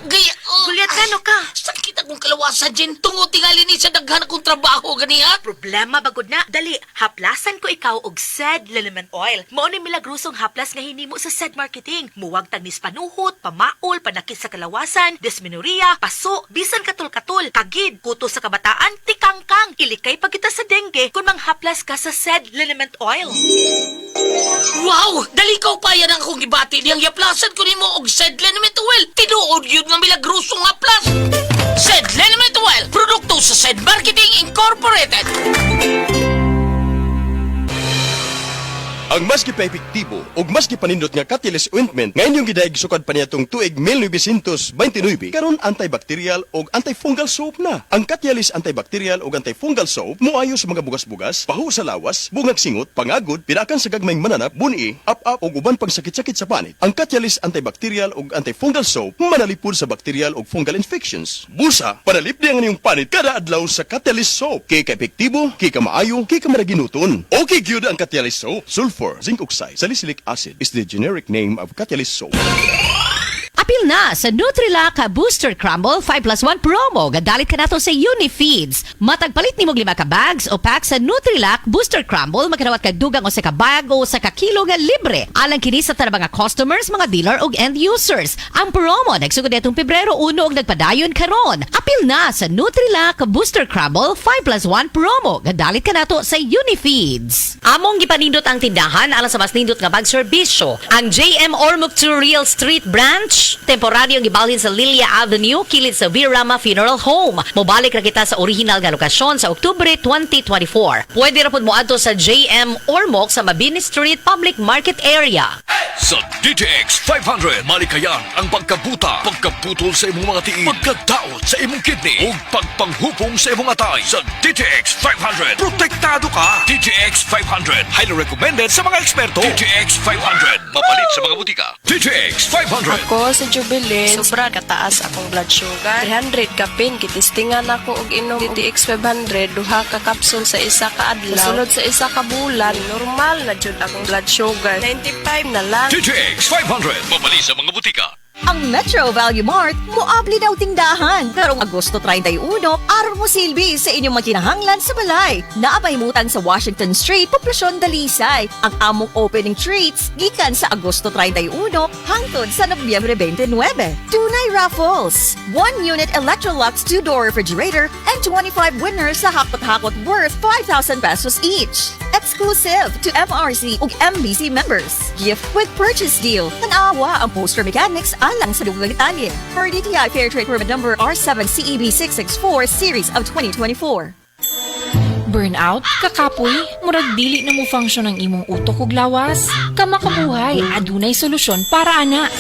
Gaya, Gulyatano ka. sakit akong kalawasan, Jen. Tungod tingali ni sa daghan akong trabaho, ganiha. Problema bagod na. Dali, haplasan ko ikaw og SED Liniment Oil. Mao ni milagrosong haplas nga hinimo sa SED Marketing. Muwag tagnis panuhot, pamaol, panakit sa kalawasan, dysmenorrhea, paso, bisan katul-katul, kagid, kuto sa kabataan, tikangkang. Ilikay pa kita sa dengue kung manghaplas ka sa SED Liniment Oil. Wow! Dali ka pa yan ang akong gibati. Diyang yaplasan ko ni mo og SED Liniment Oil. Tinuod yun nga milagrosong haplas. SED Liniment Oil. Produkto sa SED Marketing Incorporated. Ang mas gipa-epektibo ug mas gipanindot nga Catalyst Ointment ngayon yung gidaig sukad pa niyatong tuig 1929 karon antibacterial ug antifungal soap na. Ang Catalyst antibacterial ug antifungal soap moayo sa mga bugas-bugas, pahu sa lawas, bungag singot, pangagod, pinakan sa gagmayng mananap, buni, up-up ug uban pang sakit-sakit sa panit. Ang Catalyst antibacterial ug antifungal soap manalipod sa bacterial ug fungal infections. Busa, panalip di ang inyong panit kada adlaw sa Catalyst soap. Kay ka-epektibo, kay ka maayo, kay ka maraginuton. Okay gyud ang Catalyst soap. Sulfur, zinc oxide, salicylic acid is the generic name of Catalyst soap. Apil na sa Nutrilak Booster Crumble 5+1 promo. Gadalit ka nato sa Unifeeds. Matagpalit ni mo 5 ka bags o pack sa Nutrilak Booster Crumble. Magkarawat ka dugang o sa ka bag o sa ka kilo nga libre. Alang kini sa tanang mga customers, mga dealer o end users. Ang promo nagsugod itong Pebrero 1 og nagpadayon karon. Apil na sa Nutrilak Booster Crumble 5+1 promo. Gadalit ka nato sa Unifeeds. Among gipanindot ang tindahan alang sa mas nindot nga bag serbisyo. Ang JM Ormoc to Real Street Branch temporaryong gibalhin sa Lilia Avenue, kilid sa Virama Funeral Home. Mobalik na kita sa original nga lokasyon sa Oktubre 2024. Pwede ra pud moadto sa JM Ormoc sa Mabini Street Public Market Area. Sa DTX 500, malikayan ang pagkabuta, pagkaputol sa imong mga tiil, pagkadaot sa imong kidney, ug pagpanghupong sa imong atay. Sa DTX 500, protektado ka. DTX 500, highly recommended sa mga eksperto. DTX 500, mapalit sa mga butika. DTX 500. Ako sa Jubilee, sobra kataas akong blood sugar. 300 kapin, kitistingan ako og inom DTX 500, duha ka kapsul sa isa ka adlaw. Sunod sa isa ka bulan, normal na jud akong blood sugar. 95 na lang. DTX 500, mapalit sa mga butika. Ang Metro Value Mart moabli daw tindahan. Karong Agosto 31, aron mo silbi sa inyong magkinahanglan sa balay. Naapahimutan sa Washington Street, Poblacion Dalisay. Ang among opening treats gikan sa Agosto 31 hangtod sa Nobyembre 29. Tunay raffles, 1-unit Electrolux 2-door refrigerator and 25 winners sa hakot-hakot worth 5,000 pesos each. Exclusive to MRC ug MBC members. Gift with purchase deal. Tanawa ang Poster Mechanics alang sa dugang detalye. Per DTI Fair Trade Permit Number R7 CEB 664 Series of 2024. Burnout, kakapoy, murag dili na mo function ang imong utok ug lawas. Kamakabuhay, adunay solusyon para ana.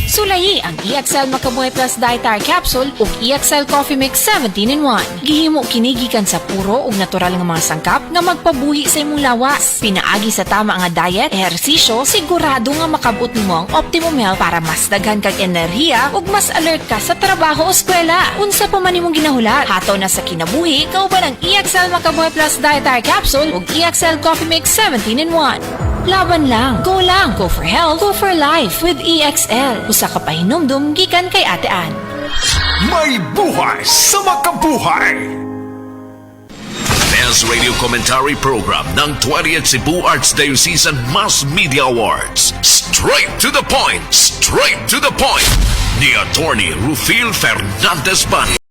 Sulayi ang EXL Makabuhay Plus Dietary Capsule ug EXL Coffee Mix 17-in-1. Gihimo kini gikan sa puro ug natural nga mga sangkap nga magpabuhi sa imong lawas. Pinaagi sa tama nga diet, ehersisyo, sigurado nga makabot nimo ang optimum health para mas daghan kag enerhiya ug mas alert ka sa trabaho o eskwela. Unsa pa man imong ginahulat, hataw na sa kinabuhi, kauban ang EXL Makabuhay Plus Dietary Capsule ug EXL Coffee Mix 17-in-1. Laban lang. Go for health, go for life with EXL. Usa ka pahinumdum gikan kay Ate Ann. May buhay sa makabuhay! Best Radio Commentary Program ng 20th Cebu Arts Diocesan Mass Media Awards. Straight to the point! Straight to the point! Ni Attorney Rufil Fernandez Bani.